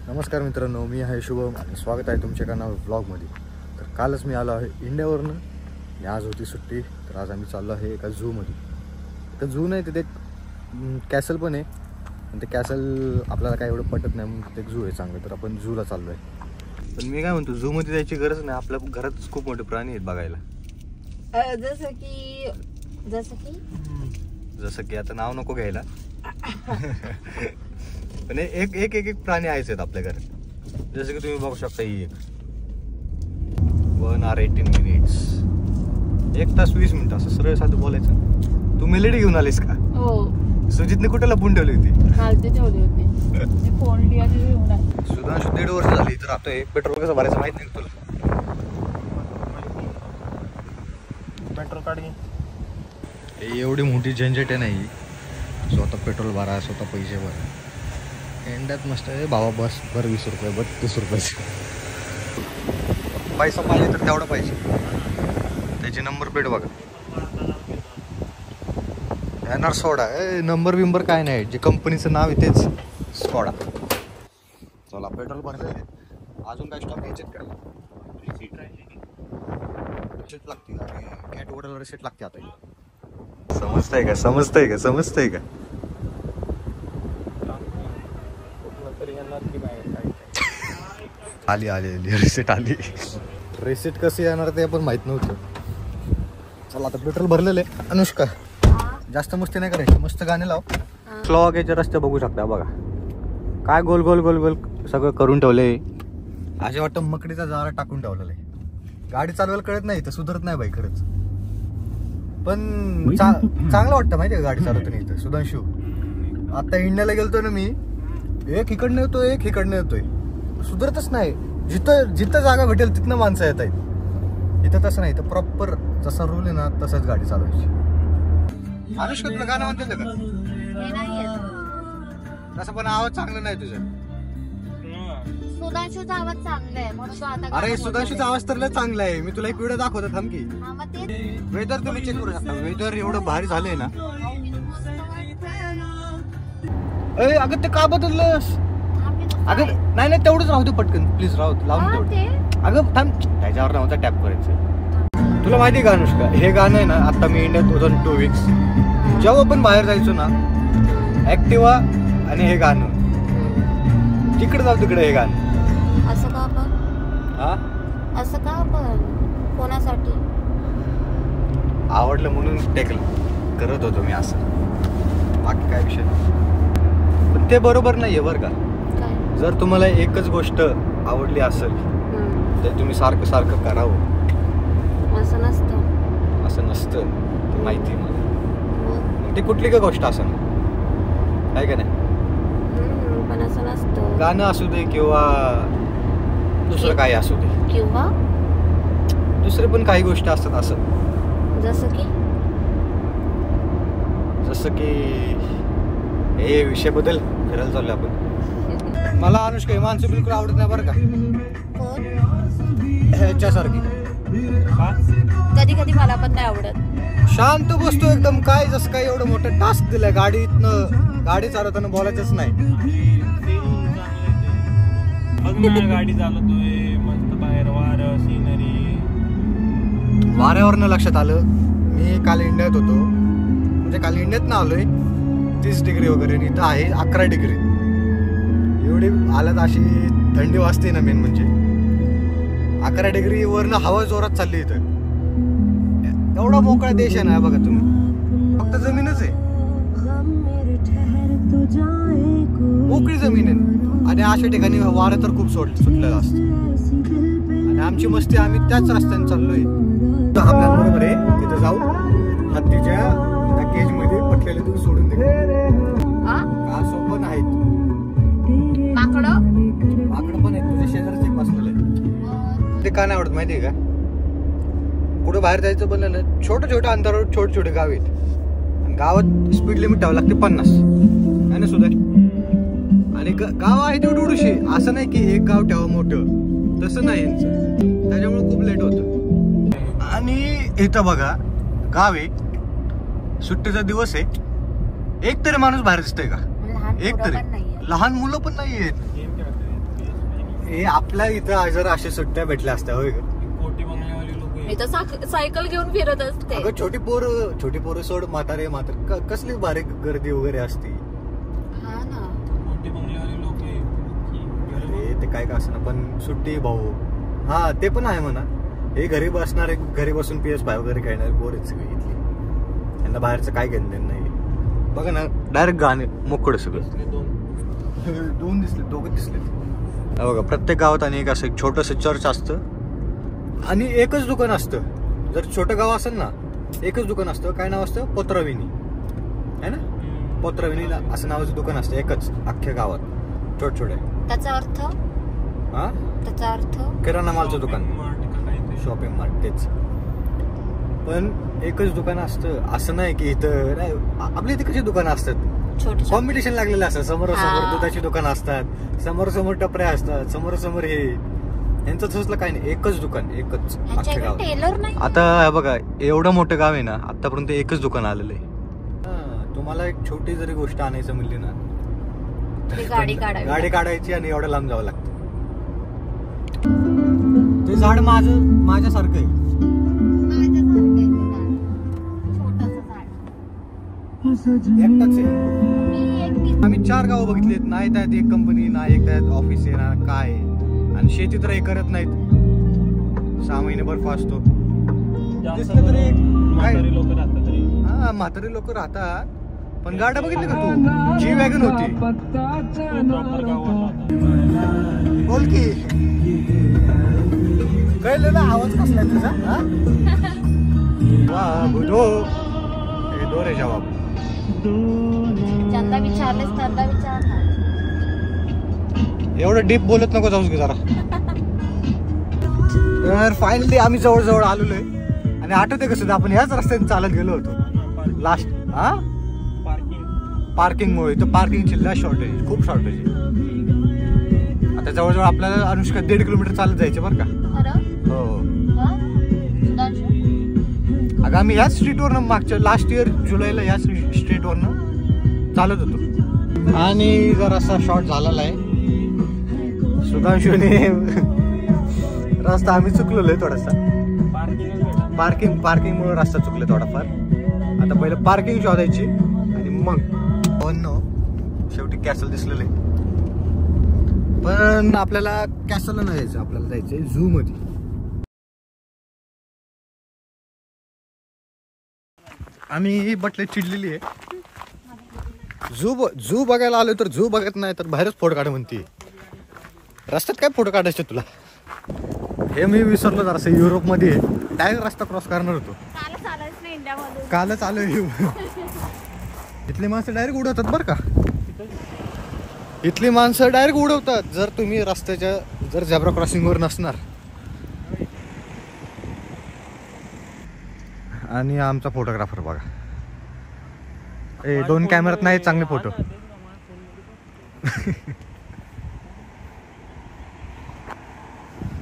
नमस्कार मित्रांनो, मी आहे शुभम आणि स्वागत आहे तुमच्या कानावर व्लॉगमध्ये. तर कालच मी आलो आहे इंडियावरनं आणि आज होती सुट्टी. तर आज आम्ही चाललो आहे एका झूमध्ये. तर झू नाही, तिथे कॅसल पण आहे. आणि ते कॅसल आपल्याला काय एवढं पटत नाही म्हणून ते झू आहे चांगलं. तर आपण झूला चाललो आहे. पण मी काय म्हणतो, झूमध्ये जायची गरज नाही. आपल्या घरातच खूप मोठे प्राणी आहेत बघायला. जसं की आता नाव नको घ्यायला. पण एक प्राणी आहेत आपल्या घरात. जसं की तुम्ही बघू शकता, ही एक 1 hour 18 minutes, 1 तास 20 मिनिटं असं सरळ साधं बोलायचं. तू मेलेडी घेऊन आलीस का? हो. सुजितने कुठे लपून ठेवली होती? खालती ठेवली होती. मी फोडली आणि घेऊन आली. सुधांशू 1.5 वर्ष झाली. तर आता हे पेट्रोल कसं भरायचं माहित नाही तुला? पेट्रोल काढी. एवढी मोठी झंझट आहे नाही. स्वतः पेट्रोल भरा, स्वतः पैसे भरा. एंडात मस्त आहे भावा. बस भर 20 रुपये, 32 रुपये. पैसा पाहिजे तर तेवढा पाहिजे. त्याची नंबर प्लेट बघा. येणार सोडा. नंबर बिंबर काय नाही, जे कंपनीचं नाव आहे तेच स्कॉडा. चला, पेट्रोल भरले. अजून काय स्टॉप घ्यायचे का? रिसेट लागते. कॅट वॉटरला रिसेट लागते आता. समजतंय का? समजतंय का? समजतंय का? आली आली आली रिसेट आली. रिसेट कशी येणार ते पण माहित नव्हतं. चला, आता पेट्रोल भरलेलं आहे. अनुष्का, जास्त मस्ती नाही करायची. मस्त गाणे लाव. क्लॉक याचे रस्ते बघू शकता बघा. काय गोल गोल गोल गोल सगळं करून ठेवले. असे वाटतं मकडीचा जारा टाकून ठेवलेला आहे. गाडी चालवायला कळत नाही तर सुधरत नाही बाई खरंच. पण चांगलं वाटतं माहिती आहे का गाडी चालवताना इथं. सुधांशू, आता इंडियाला गेलतोय ना मी, एक इकडनं येतोय एक इकडनं येतोय. सुधरतच नाही. जिथं जागा भेटेल तिथनं माणसं येत आहेत. इथं तसं नाही. तर प्रॉपर जसा रूल आहे ना तसंच गाडी चालवायची. अनुष्का, तुला गाणं म्हणते का? तसं पण आवाज चांगला नाही तुझा. सुधांशूचा आवाज चांगला आहे म्हणून तो आता. अरे, सुधांशूचा आवाज तर लय चांगला आहे. मी तुला एक व्हिडिओ दाखवतो, थांब की. वेदर तुम्ही चेक करू शकता. वेदर एवढं भारी झालंय ना. अगं ते का बदललंस? अगं नाही नाही, तेवढंच राहू दे पटकन प्लीज. लावून तेवढं. अगं थांब, त्याच्यावर नव्हतं टॅप करायचं. तुला माहिती का अनुष्का, हे गाणं आहे ना, आता मी इंडियात होतो 2 weeks. जेव्हा पण बाहेर जायचो ना, ऍक्टिवा आणि हे गाणं, जिकडे जाऊ तिकडे हे गाणं. असं का आपण? हा, असं का आपण? कोणासाठी? आवडलं म्हणून टेकलं करत होतो मी असं. बाकी काय विषय नाही. पण ते बरोबर नाहीये बरं का. जर तुम्हाला एकच गोष्ट आवडली असेल तर तुम्ही सारखं सारखं करावं. असं नसतं. असं नसतं, ते माहिती आहे मला. ती कुठली का गोष्ट असं आहे का नाही? पण असं नसतं. गाणं असू दे किंवा दुसरं काही असू दे, किंवा दुसरे पण काही गोष्टी असतात असं. जसं की हे विषय बदल फिरायला चाललोय आपण. मला अनुष्का ही माणसं बिलकुल आवडत नाही बरं का. ह्याच्यासारखी कधी कधी मला पण नाही आवडत. शांत बसतो एकदम. काय जसं काय एवढं मोठं टास्क दिलंय. गाडी चालवताना बोलायचंच नाही. गाडी चालवतोय मस्त, बाहेर वारं, सिनरी. वाऱ्यावरनं लक्षात आलं, मी काल इंडियात होतो. म्हणजे काल इंडियात ना आलोय 30 डिग्री वगैरे, आणि इथं आहे 11 डिग्री. एवढी हालत अशी थंडी वाजते ना. मेन म्हणजे 11 डिग्री वरनं हवा जोरात चालली इथं. एवढा मोकळा देश आहे ना बघा तुम्ही. फक्त जमीनच आहे, मोकळी जमीन आहे. आणि अशा ठिकाणी वारं तर खूप सुटलेलं असतं. आणि आमची मस्ती, आम्ही त्याच रस्त्याने चाललोय. आपल्याबरोबर आहे तिथं जाऊ. हत्तीच्या केज मध्ये पटलेले तुम्ही सोडून दे. कासव पण आहेत, माकडं पण आहेत. तुझ्या शेजारच एक बसलेलं आहे. ते का नाही आवडत माहितीये का? कुठं बाहेर जायचं बनलं ना, छोट्या छोट्या अंतरावर छोटे छोटे गाव आहेत. आणि गावात स्पीड लिमिट ठेवावं लागते 50 आहे ना सुद्धा. आणि गाव आहे तेवढी उडूशी. असं नाही की एक गाव ठेवा मोठं, तसं नाही यांचं. त्याच्यामुळे खूप लेट होतं. आणि इथं बघा गाव आहे, सुट्टीचा दिवस आहे. एक तरी माणूस बाहेर दिसतोय का? एक तरी. लहान मुलं पण नाही आहेत. हे आपल्या इथं जर अशा सुट्ट्या भेटल्या असत्या होय का? कोटी बंगल्यावाले लोक मी तर सायकल घेऊन फिरत असते. अगं छोटी पोरं सोड, म्हातारे कसली बारीक गर्दी वगैरे असती. हा ना. कोटी बंगल्यावाले लोक ते काय का असं पण सुट्टी भाऊ. हा ते पण आहे म्हणा. हे घरी बसणारे, घरी बसून PS5 वगैरे खेळणारे पोर आहेत सगळी इथली. त्यांना बाहेरचं काय घेणं देणं नाही. बघा ना डायरेक्ट गाणे मोकळ सगळं. दोन दिसले, दोघं दिसले. बघा प्रत्येक गावात आणि एक असं छोटस चर्च असतं आणि एकच दुकान असतं. जर छोटं गाव असेल ना एकच दुकान असतं. काय नाव असतं? पोत्राविनी है ना. पोत्राविनी असं नावाचं दुकान असतं एकच अख्ख्या गावात छोटे. त्याचा अर्थ? हा त्याचा अर्थ किराणा मालचं दुकान, शॉपिंग मार्ट. तेच. पण एकच दुकान असतं. असं नाही की इथं नाही. आपल्या इथे कशी दुकानं असतात, छोटे कॉम्पिटिशन लागलेलं असतं. समोर दुधाची दुकानं असतात, समोर टपऱ्या असतात, समोर हे. यांचं तसलं काही नाही. एकच दुकान, एकच अख्ख्या गावात. टेलर नाही. आता बघा एवढं मोठं गाव आहे ना, आतापर्यंत एकच दुकान आलेलं आहे. तुम्हाला एक छोटी जरी गोष्ट आणायचं म्हणली ना, गाडी काढायची आणि एवढं लांब जावं लागतं. ते झाड माझ्यासारखं आहे. एकटाच आहे. आम्ही 4 गावं बघितलीत. नाही त्यात एक कंपनी, ना एक त्यात ऑफिस आहे, ना काय. आणि शेती तर हे करत नाहीत. 6 महिने बर्फ असतो. दिसलं तरी म्हातारी लोक राहतात. पण गाड्या बघितली का तू? जी वॅगन होती. बोल की कळलं आवाज कसला आहे तुझा? दो रे जवाब. ज्यांना विचारलेस त्यांना विचार. एवढं डीप बोलत नको जाऊस गे जरा. तर फायनली आम्ही जवळ आलेलो आहे. आणि आठवते कसं आपण ह्याच रस्त्याने चालत गेलो होतो लास्ट. पार्किंगमुळे तर पार्किंगची लय शॉर्टेज, खूप शॉर्टेज. आता जवळजवळ आपल्याला अनुष्का 1.5 किलोमीटर चालत जायचे बरं का. हो. अगं आम्ही ह्याच स्ट्रीटवरनं मागच्या लास्ट इयर जुलैला ह्याच स्ट्रीटवरनं चालत होतो. आणि जरासा शॉर्ट झालेला आहे. सुधांशूने रस्ता आम्ही चुकलेलो आहे थोडासा. पार्किंगमुळे रस्ता चुकले थोडाफार. आता पहिलं पार्किंग शोधायची आणि मग शेवटी कॅसल दिसलेलं आहे. पण आपल्याला कॅसलला नाही जायचं, आपल्याला जायचंय झू मध्ये. आम्ही बटले चिडलेली आहे. झू बघायला आलो तर झू बघत नाही तर बाहेरच फोटो काढ म्हणते. रस्त्यात काय फोटो काढायचे तुला? हे मी विसरलो जरासं. युरोपमध्ये डायरेक्ट रस्ता क्रॉस करणार होतो. कालच आलो. इथली माणसं डायरेक्ट उडवतात बरं का. इथली माणसं डायरेक्ट उडवतात जर तुम्ही रस्त्याच्या जर झेब्रा क्रॉसिंगवर नसणार. आणि आमचा फोटोग्राफर बघा. 2 कॅमेऱ्यात नाही चांगले फोटो.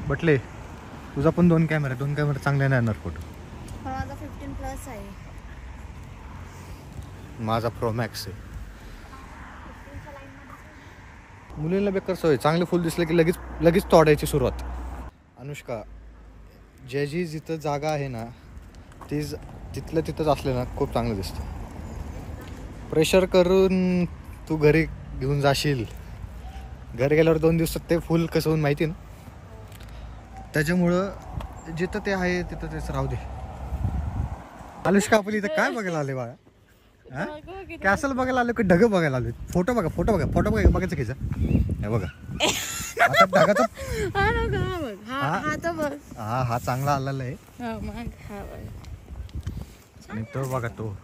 बटले तुझा पण 2 कॅमेरा चांगले नाही येणार फोटो. माझा 15+ आहे. माझा प्रो मॅक्स आहे. मुलींना बेकार सवय. चांगले फुल दिसले की लगेच तोडायची सुरुवात. अनुष्का जी जिथं जागा आहे ना ती तिथंच असले ना खूप चांगलं दिसतं. प्रेशर करून तू घरी घेऊन जाशील. घरी गेल्यावर 2 दिवसात ते फुल कसं होऊन माहिती ना. त्याच्यामुळं जिथं ते आहे तिथं तेच राहू दे. अनुष्का आपण इथं काय बघायला आले बाळा? कॅसल बघायला आलो की ढग बघायला आलो? फोटो बघा बघायचं घ्यायचा. हे बघा आता ढगाचा हा चांगला आलेला आहे. आणि तो बघा तो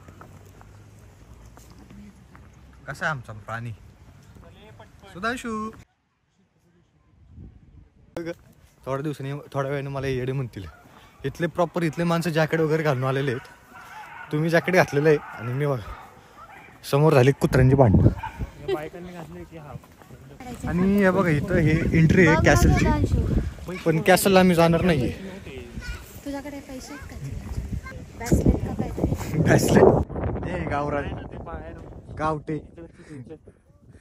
कसा आहे आमचा प्राणी सुधांशू. थोड्या वेळाने मला येडे म्हणतील. इथले प्रॉपर इथले माणसं जॅकेट वगैरे घालून आलेले आहेत. तुम्ही जॅकेट घातलेलं आहे आणि मी बघा समोर झाली कुत्र्यांची भांडणं. आणि हे बघा इथं हे एंट्री आहे कॅसलची. पण कॅसलला आम्ही जाणार नाहीये. तुझ्याकडे पैसे ब्रॅसलेट हे गावरान गावटे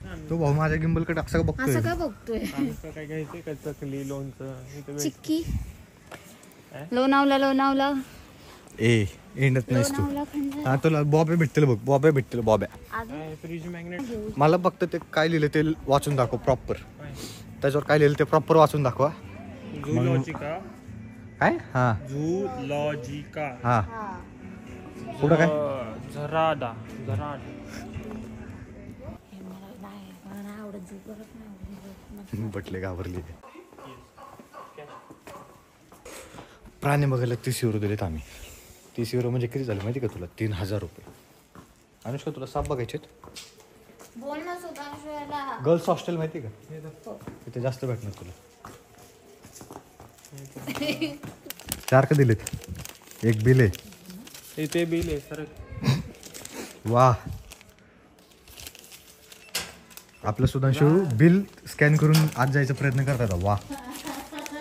तो भाऊ माझ्या गिंबलकडे असं का बघतोय? असं का बघतोय? आमचं काय घ्यायचंय का चकली लोणचं इथं भेट- चिक्की लोणावला ए एंडत नाहीस तू. लोणावला खंड हा तुला बॉबे भेटतील बघ, बॉबे भेटतील बॉब्या. अजून काय फ्रीज मॅग्नेट मला फक्त ते काय लिहिलं ते वाचून दाखव प्रॉपर. काय त्याच्यावर काय लिहिलं ते प्रॉपर वाचून दाखवा. झूलॉजिका काय? हा झूलॉजिका हा पुढं काय? झराड हे मला नाही आवडत झू करत नाही. बटले घाबरले. प्राणी बघायला 30 युरो दिलेत आम्ही. 30 युरो म्हणजे किती झाले माहिती का तुला? 3000 रुपये. अनुष्का तुला साप बघायचे? बोल ना सुधांशूला. गर्ल्स हॉस्टेल माहिती का? तिथे जास्त भेटणार तुला. 4 का दिलेत? एक बिल आहे. इथे बिल आहे सर. वा आपलं सुधांशू बिल स्कॅन करून आज जायचा प्रयत्न करतात. वा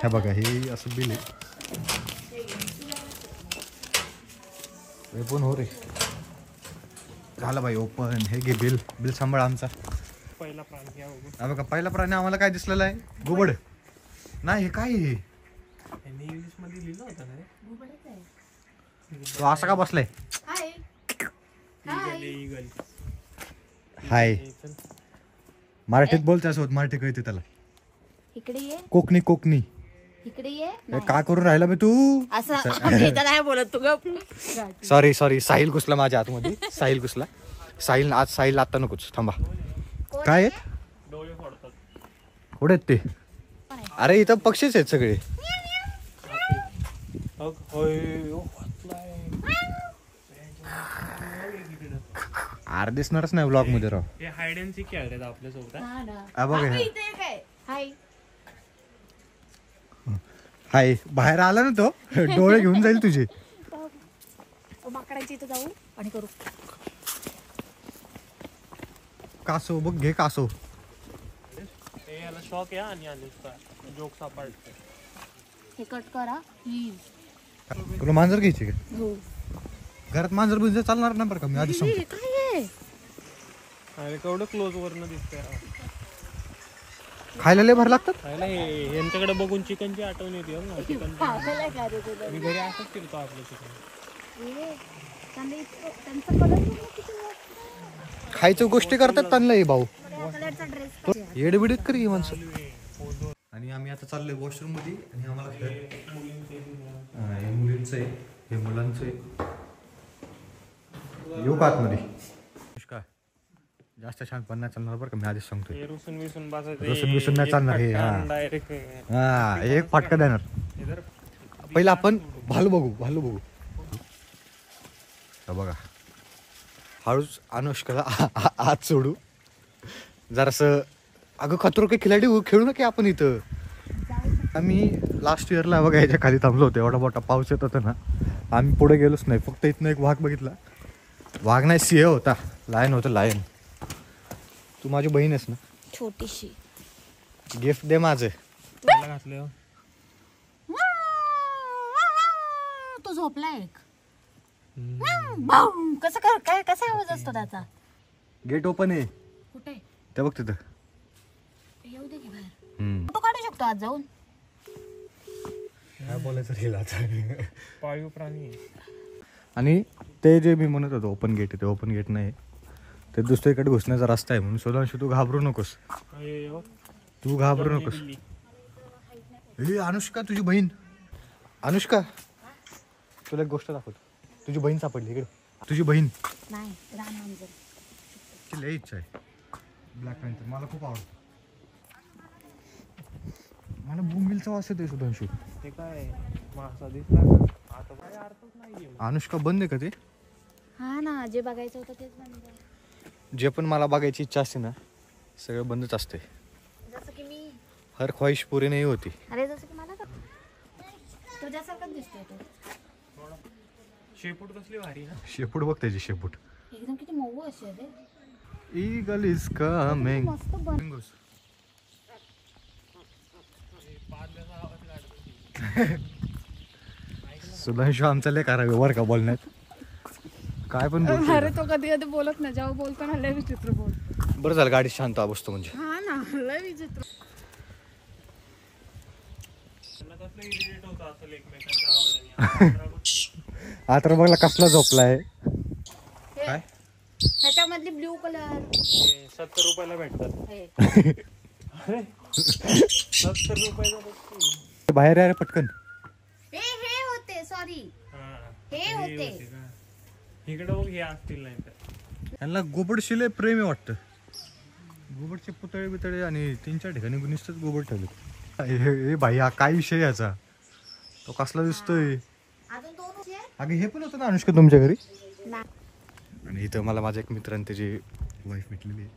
हे बघा हे असं बिल आहे. पण हो रे झालं बाई ओपन. हे घे बिल. बिल सांभाळ आमचा. पहिला प्राणी घ्या बघू. हा बघा पहिला प्राणी आम्हाला काय दिसलेला आहे? घुबड. नाही हे काय आहे? यांनी इंग्लिश मध्ये लिहिलं होतं ना रे. तो असा का बसलाय? हाय ईगल आहे, ईगल. हाय चल. मराठीत बोल त्यासोबत. मराठी कळते त्याला. इकडे ये कोकणी कोकणी. इकडे ये. ए, का करून राहिला बे तू? असं मी तर नाही बोलत तू गप. सॉरी साहिल घुसला माझ्या आतमध्ये. साहिल घुसला. साहिल आता नकोच. थांबा. काय आहेत? डोळे फोडतात. कुठे आहेत ते? अरे इथं पक्षीच आहेत सगळे. अरे दिसणारच नाही ब्लॉग मध्ये राव. हे हाईड अँड सीक खेळतात आपल्या सोबत. हा ना. हा बघ हे. इथे काय? हाय हाय बाहेर आला ना तो. डोळे घेऊन जाईल तुझे. माकडांची इथं जाऊ आणि करू. कासव बघ घे कासव. हे याला शॉक आहे आणि अनुष्का जोक सापडते. हे कट करा प्लीज. तुला मांजर घ्यायची का? हो. घरात मांजर बिंजर चालणार नाही बरं का. मी आधी सांगतो. काय आहे? अरे केवढं क्लोज वरनं दिसतंय. खायला लय भर लागतात. खायला हे यांच्याकडे बघून चिकनची आठवण येते हो ना. चिकन पागल आहे का रे तुला? मी घरी असंच फिरतो आपलं चिकन. हे, त्यांचा कलर किती मस्त. खायच्या गोष्टी करतात त्यांना हे भाऊ. कलरचा ड्रेस येडबिडीत करी माणसं. आणि आम्ही आता चाललोय वॉशरूम मध्ये. आणि आम्हाला हे मुलींचं आहे हे मुलांचं आहे. येऊ का आतमध्ये? का जास्त छान पण नाही चालणार बरं का. मी आधीच सांगतोय. हे रुसून विसून बसायचं. रुसून बिसून नाही चालणार हे. हा डायरेक्ट हा एक फाटका देणार. पहिला आपण भालू बघू. बघा हळूच अनुष्काला आत सोडू जरासं. अगं खतरो के खिलाडी खेळू ना की आपण इथं. आम्ही लास्ट इयरला बघा याच्या खाली थांबलो होतो. एवढा मोठा पाऊस येत होता ना. आम्ही पुढे गेलोच नाही. फक्त इथनं एक वाघ बघितला. वाघ नाही सिंह होता. लायन होतं लायन. तू माझी बहीण आहेस ना. छोटीशी. गिफ्ट दे माझं. घातलं. तो झोपला एक. कसा आवाज असतो त्याचा? गेट ओपन आहे. कुठे? ते बघ तिथं. येऊ दे की बाहेर. हम्म. फोटो काढू शकतो आज जाऊन. काय बोलायचं रेल आता. पाळीव प्राणी आहे. आणि ते जे मी म्हणत होतो ओपन गेट आहे ते ओपन गेट नाही. ते दुसरीकडे घुसण्याचा रस्ता आहे. म्हणून सुधांशू तू घाबरू नकोस. तू घाबरू नकोस. हे अनुष्का तुझी बहीण. अनुष्का तुला एक गोष्ट दाखवतो. तुझी बहीण सापडली इकडे. तुझी बहीण. नाही रामांजर. ती लय इच्छा आहे ब्लॅक पॅन्थर. मला खूप आवडतं. मला बुंगीलचा वास येतोय सुधांशू. ते काय मासा दिसला का? आता काय अर्थच नाहीये. अनुष्का बंद आहे का ते? हा ना जे बघायचं होतं तेच बंद. जे पण मला बघायची इच्छा असते ना सगळं बंदच असते. जसं की मी. हर ख्वाहिश पुरी नाही होती. अरे जसं की मला तुझ्यासारखंच दिसतोय तो. शेपूट कसली भारी ना. शेपूट बघ त्याची शेपूट. एकदम किती मऊ अशी आहे रे. Eagle is coming. मस्त बन. सुधांशू आमचा लय करा व्यवहार का बोलण्यात. काय पण बोलतोय. अरे तो कधी कधी बोलत नाही. जेव्हा बोलतो ना लय विचित्र बोलतो. बरं झालं गाडी शांत बसतो म्हणजे. हा ना लय विचित्र. कसलं इरिटेट होतं असेल एकमेकांच्या आवाजाने. आता बघला कसला झोपलाय काय. ह्याच्यामधली ब्ल्यू कलर 70 रुपयाला भेटतात. 70 रुपयाला बाहेर आहे रे पटकन. हे होते सॉरी हे होते. इकडे बघ हे असतील नाही तर. यांना गोबडशिले प्रेम आहे वाटतं. गोबडचे पुतळे बितळे आणि 3-4 ठिकाणी नुसतंच गोबड ठेवले. भाई हा काय विषय याचा. तो कसला दिसतोय. अजून 2 होते. अगे हे पण होतं ना अनुष्का तुमच्या घरी. ना आणि इथं मला माझ्या एक मित्राने त्याची वाईफ भेटलेली आहे.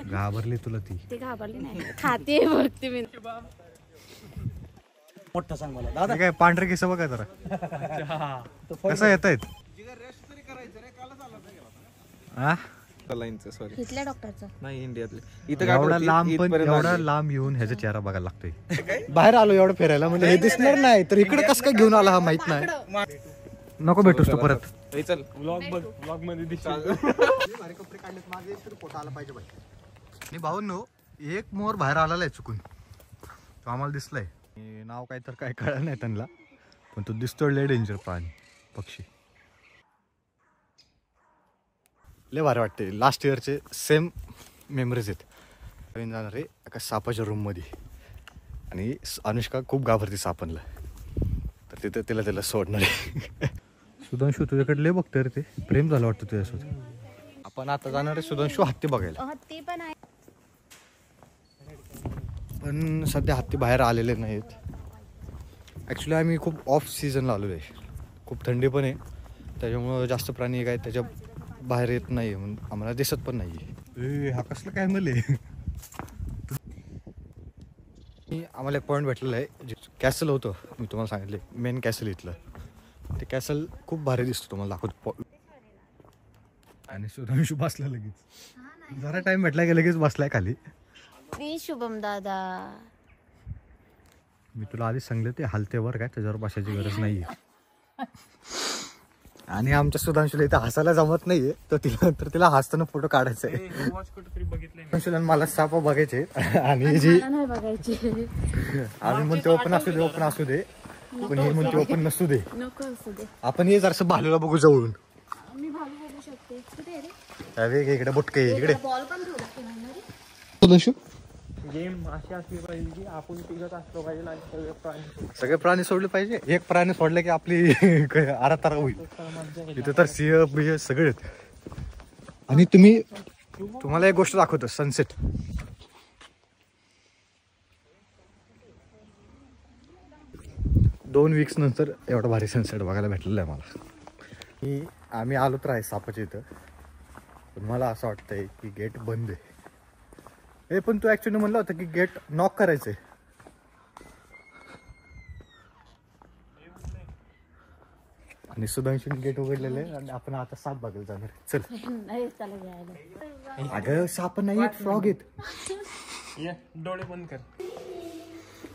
घाबरली तुला ती. ती घाबरली नाही. खाते बघते मी. मोठा सांग मला दादा. काय पांढरे केस बघा जरा कसं येत आहेत. इथल्या डॉक्टरचं नाही इंडियातले एवढा लांब पण एवढा लांब येऊन ह्याचा चेहरा बघायला लागतोय. बाहेर आलो एवढं फिरायला म्हणजे हे दिसणार नाही तर इकडे कसं काय घेऊन आला हा माहित नाही. नको भेटूस तो परत. चल ब्लॉग मध्ये दिसतो. कपडे काढलेत माझे फोटो आला पाहिजे बाई. आणि भाऊंनो एक मोर बाहेर आलेला आहे चुकून. तो आम्हाला दिसलाय. नाव काय तर काय कळलं नाही त्यांना पण तो दिसतोय लय डेंजर प्राणी पक्षी. लय भारी वाटते. लास्ट इयरचे सेम मेमरीज आहेत. नवीन जाणार आहे एका सापाच्या रूममध्ये आणि अनुष्का खूप घाबरते सापांना तर तिथं तिला सोडणार आहे. सुधांशू तुझ्याकडे लय बघतोय रे ते. प्रेम झालं वाटतं तुझ्यासोबत. आपण आता जाणार आहे सुधांशू हत्ती बघायला. हत्ती पण आहे पण सध्या हत्ती बाहेर आलेले नाहीत. ॲक्च्युली आम्ही खूप ऑफ सीझनला आलेलो आहे. खूप थंडी पण आहे त्याच्यामुळं जास्त प्राणी काय त्याच्या बाहेर येत नाही म्हणून आम्हाला दिसत पण नाही. हा कसलं काय मले. आम्हाला एक पॉईंट भेटलेला आहे जे कॅसल होतं मी तुम्हाला सांगितले मेन कॅसल इथलं. ते कॅसल खूप भारी दिसतो तुम्हाला दाखवतो. आणि सुधांशू बसला लगेच. जरा टाइम भेटला की लगेच बसलाय खाली. शुभम दादा मी तुला आधीच सांगले ते हलतेवर काय त्याच्यावर बसायची गरज नाहीये. आणि आमच्या सुधांशूला इथं हसायला जमत नाहीये तर तिला हसताना फोटो काढायचा आहे. सुधांशूला मला साप बघायचे आणि जी नाही बघायची. आम्ही म्हणते ओपन असू दे ओपन असू दे पण हे म्हणते ओपन नसू दे. नको असू दे. आपण हे जरासं भालूला बघू जवळून. मी भालू बघू शकते. कुठे रे अरे इकडे बुटके इकडे. बॉल पण ठेवला की नाही रे. सुधांशू गेम अशी असली पाहिजे की आपण तिघत असलो पाहिजे आणि सगळे प्राणी सोडले पाहिजे. एक प्राणी सोडले की आपली आरातारा होईल. इथे तर सिंह बिंह सगळे. आणि तुम्हाला एक गोष्ट दाखवतो सनसेट. दोन वीक्स नंतर एवढा भारी सनसेट बघायला भेटलेला आहे मला. आम्ही आलो तर आहे सापाच्या इथं पण मला असं वाटतंय की गेट बंद आहे. हे पण तू ऍक्च्युली म्हणलं होतं की गेट नॉक करायचंय. आणि सुधांशून गेट उघडलेलं आहे आणि आपण आता साप बघायला जाणार. चल नाही चला घ्यायला. अगं साप नाही फ्रॉग आहेत. डोळे बंद कर.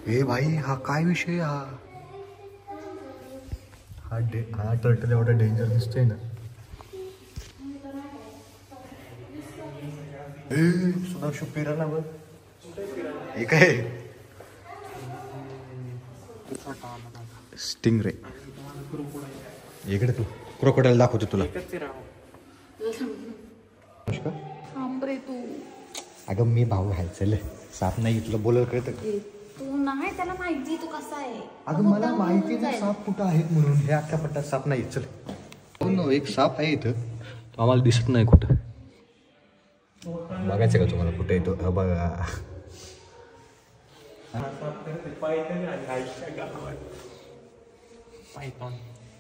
हे भाई हा काय विषय. हा टर्टल एवढा डेंजर दिसतोय ना. सुधांशू फिरायला बघ. हे काय स्टिंग रे. इकडे तू क्रोकोडाईल दाखवतो तुला. अगं मी भाऊ आहे चल. साप नाही तुला बोलायला कळतं. तू नाही त्याला माहिती तू कसा आहे. अगं मला माहिती नाही साप कुठं आहेत म्हणून. हे अख्ख्या पट्ट्यात साप नाही. चल एक साप आहे इथं तो आम्हाला दिसत नाही कुठं. बघायचं का तुम्हाला कुठे येतो बघा.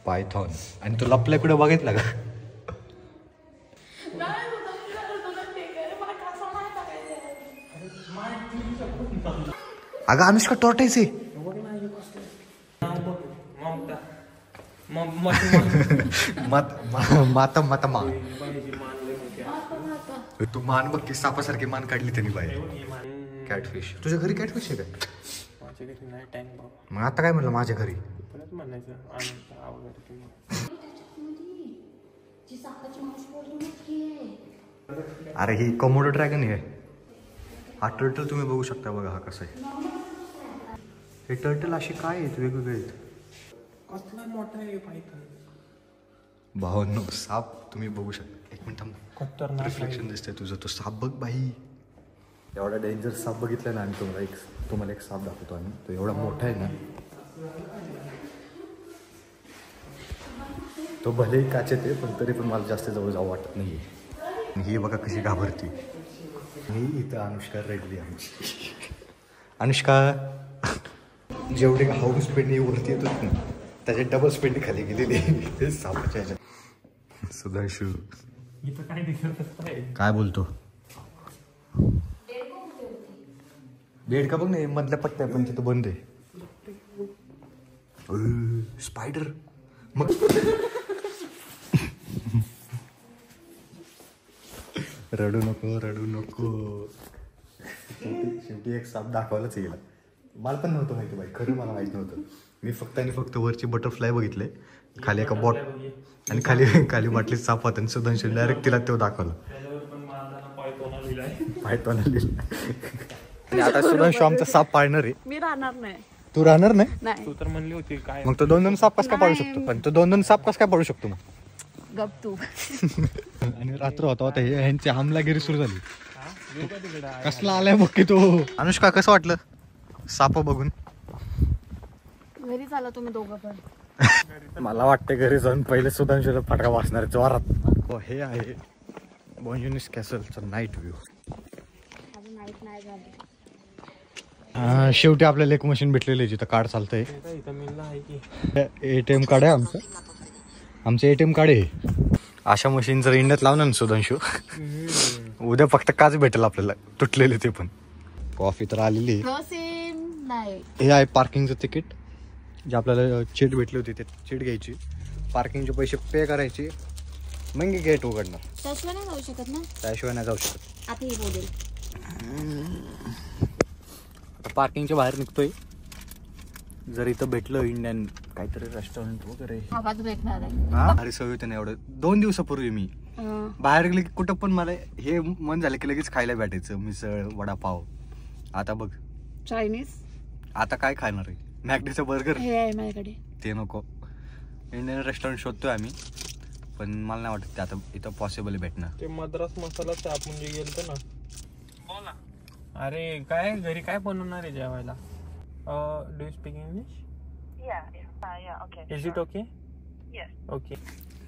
पायथॉन आणि तो लपल्या कुठे बघितला का. अगं अनुष्का टॉर्टाईस आहे. माता माता मान. तू मान बघ की सापासारखी मान काढली त्यांनी बाहेर. कॅटफिश तुझ्या घरी कॅटफिश आहे का. आमच्या घरी नाही टँक बाबा. मग आता काय म्हणलं माझ्या घरी? परत म्हणायचं आनंद वगैरे तुम्ही. अरे ही कोमोडो ड्रॅगन आहे. हा टर्टल तुम्ही बघू शकता बघा, हा कसा आहे. हे टर्टल असे काय आहेत वेगवेगळे आहेत. कसला मोठा आहे पायथन. भावांनो साप तुम्ही बघू शकता. एक मिनिट थांब, खतरनाक रिफ्लेक्शन दिसतंय तुझं. तो साप बघ बाई, एवढा डेंजर साप बघितला ना. आणि तुम्हाला एक साप दाखवतो आम्ही. तो एवढा मोठा आहे ना, तो भलेही काचेत आहे पण तरी पण मला जास्त जवळ जाऊ वाटत नाहीये. ही बघा कशी घाबरती. ही इथं अनुष्का रडली आमची. अनुष्का जेवढे हाऊस पेंडी वरती येत होत ना त्याच्या डबल स्पेंडी खाली गेलेली ते सापाच्या ह्याच्यात. सुधांशू इथं काय दिसत आहे. काय बोलतो? बेड का बघ ना, मधल्या पट्ट्या पण तिथं बंद आहे. स्पायडर. मग रडू नको. शेवटी एक साप दाखवायलाच गेला. मला पण नव्हतं माहिती बाई, खरं मला माहित नव्हतं. मी फक्त वरची बटरफ्लाय बघितले, खाली एका बॉट आणि खाली बाटलीत साप होता. आणि सुधांशू डायरेक्ट तिला तो दाखवला. पायथॉन लिहिला. आणि आता सुधांशू आमचा साप पाळणार आहे. मी राहणार नाही. तू राहणार नाही? तू तर म्हणली होती काय. मग तो 2-2 साप कसं काय पाळू शकतो? पण तो 2-2 साप कसं काय पाळू शकतो मग? गप तू. आणि रात्र होता ह्यांची हमलागिरी सुरू झाली. कसला आलाय बघ की तो. अनुष्का कसं वाटलं साप बघून? घरी चाला तुम्ही दोघं पण. मला वाटतं घरी जाऊन पहिले सुधांशूला फटका वाचणार जोरात. हे आहे बॉन्जुनिस कॅसलचा नाईट व्ह्यू. अजून नाईट नाही झाली. शेवटी आपल्याला एक मशीन भेटलेलं आहे जिथं कार्ड चालतंय. ATM कार्ड आहे आमचं ATM कार्ड आहे. अशा मशीन जर इंडियात लावणार ना सुधांशू, उद्या फक्त काच भेटेल आपल्याला, तुटलेले ते पण. कॉफी तर आलेली नाही. हे आहे पार्किंगचं तिकीट. जे आपल्याला चीट भेटली होती ते चीट घ्यायची, पार्किंगचे पैसे पे करायचे, मग गेट उघडणार. त्याशिवाय नाही जाऊ शकत ना? त्याशिवाय नाही जाऊ शकत. आता हे बोलेल. आता पार्किंगच्या बाहेर निघतोय. जर इथं भेटलं इंडियन काहीतरी रेस्टॉरंट वगैरे, आवाज भेटणार आहे. अरे सवय होते ना. एवढं 2 दिवसापूर्वी मी बाहेर गेले की कुठं पण मला हे मन झालं की लगेच खायला भेटायचं. मिसळ, वडापाव. आता बघ चायनीज. आता काय खाणार आहे? मॅकडीचं बर्गर हे आहे माझ्याकडे. ते नको. इंडियन रेस्टॉरंट शोधतोय आम्ही, पण मला नाही वाटत ते आता इथं पॉसिबल भेटणार. ते मद्रास मसाला आपण जे गेलतो ना. बोला. अरे काय घरी काय बनवणार आहे जेवायला? Do you speak English? Is it okay? Okay.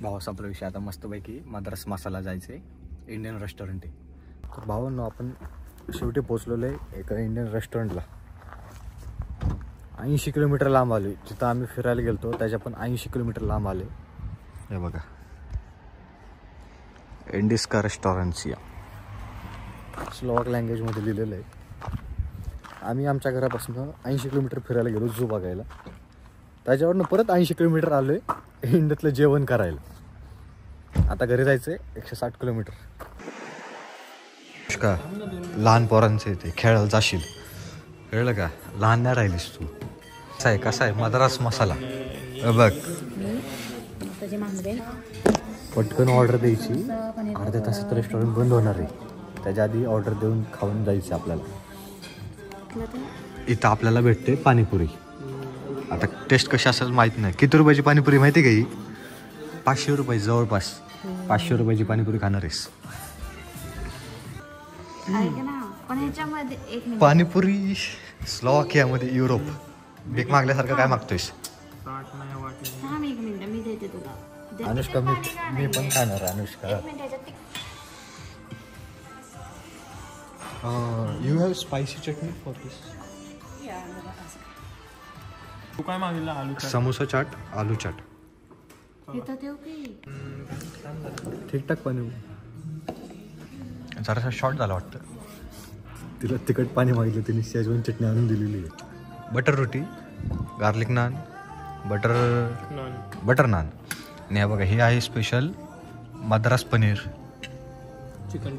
भावाचा आपला विषय आता मस्तपैकी मद्रास मसाला जायचंय. इंडियन रेस्टॉरंट आहे. तर भावांनो आपण शेवटी पोचलेलो आहे एका इंडियन रेस्टॉरंटला. 80 किलोमीटर लांब आले. जिथं आम्ही फिरायला गेलतो त्याच्या पण 80 किलोमीटर लांब आले. हे बघा, इंडिस्का रेस्टॉरंट्स. स्लोवाक लँग्वेजमध्ये लिहिलेलं आहे. आम्ही आमच्या घरापासून 80 किलोमीटर फिरायला गेलो झू बघायला. त्याच्यावरनं परत 80 किलोमीटर आलो आहे इंडियातलं जेवण करायला. आता घरी जायचं आहे 160 किलोमीटर. का लहान पोरांचं येते खेळायला जाशील, कळलं का? लहान नाही राहिलीस तू. कसा आहे मद्रास मसाला बघ. पटकन ऑर्डर द्यायची. अर्ध्या तासात रेस्टॉरंट बंद होणार आहे. त्याच्या आधी ऑर्डर देऊन खाऊन जायचं आपल्याला. इथं आपल्याला भेटते पाणीपुरी. आता टेस्ट कशी असेल माहीत नाही. किती रुपयाची पाणीपुरी माहिती का ही? 500 रुपये. जवळपास 500 रुपयाची पाणीपुरी खाणार आहेस. पाणीपुरी स्लोवाकियामध्ये, युरोप. भीक मागल्यासारखं काय मागतोयस? अनुष्का मी पण खाणार. Anushka you have spicy chutney for this? तू काय मागितलं? आलू समोसा चाट, आलू चाट. ठीकठाक पाणी. जरासा शॉर्ट झाला वाटतं. तिला तिखट पाणी मागितलं, तिने शेजवान चटणी आणून दिलेली आहे. बटर रोटी, गार्लिक नान, बटर नान. आणि हे बघा, हे आहे स्पेशल मद्रास पनीर चिकन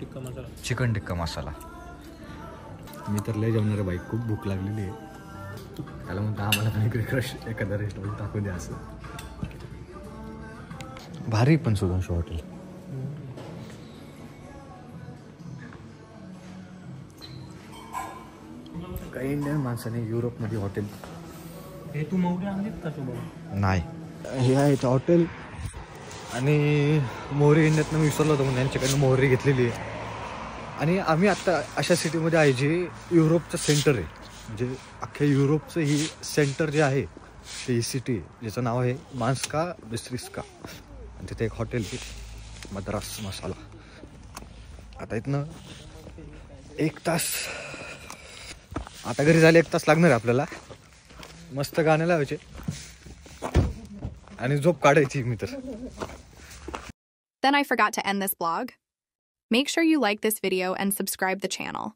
टिक्का मसाला. मी तर लय जेवणार आहे बाई, खूप भूक लागलेली आहे. त्याला म्हणतो आम्हाला पण इकडे एखादा रेस्टॉरंट टाकून द्या असं. भारी पण सुधांशू हॉटेल. काही इंडियन माणसाने युरोपमध्ये हॉटेल. हे तू मोहरी आणलीत का सोबत? नाही, हे आहे हॉटेल. आणि मोहरी इंडियातनं मी विसरलो होतो म्हणून यांच्याकडनं मोहरी घेतलेली आहे. आणि आम्ही आत्ता अशा सिटीमध्ये आहे जे युरोपचं सेंटर आहे. म्हणजे अख्ख्या युरोपचं ही सेंटर जे आहे ते ही सिटी आहे ज्याचं नाव आहे मान्स्का बिस्ट्रिस्का. आणि तिथे एक हॉटेल आहे मद्रास मसाला. आता इथनं 1 तास, आता घरी जायला 1 तास लागणार आहे आपल्याला. मस्त गाणे लावायचे आणि झोप काढायची मी तर. Then I forgot to end this vlog. Make sure you like this video and subscribe the channel.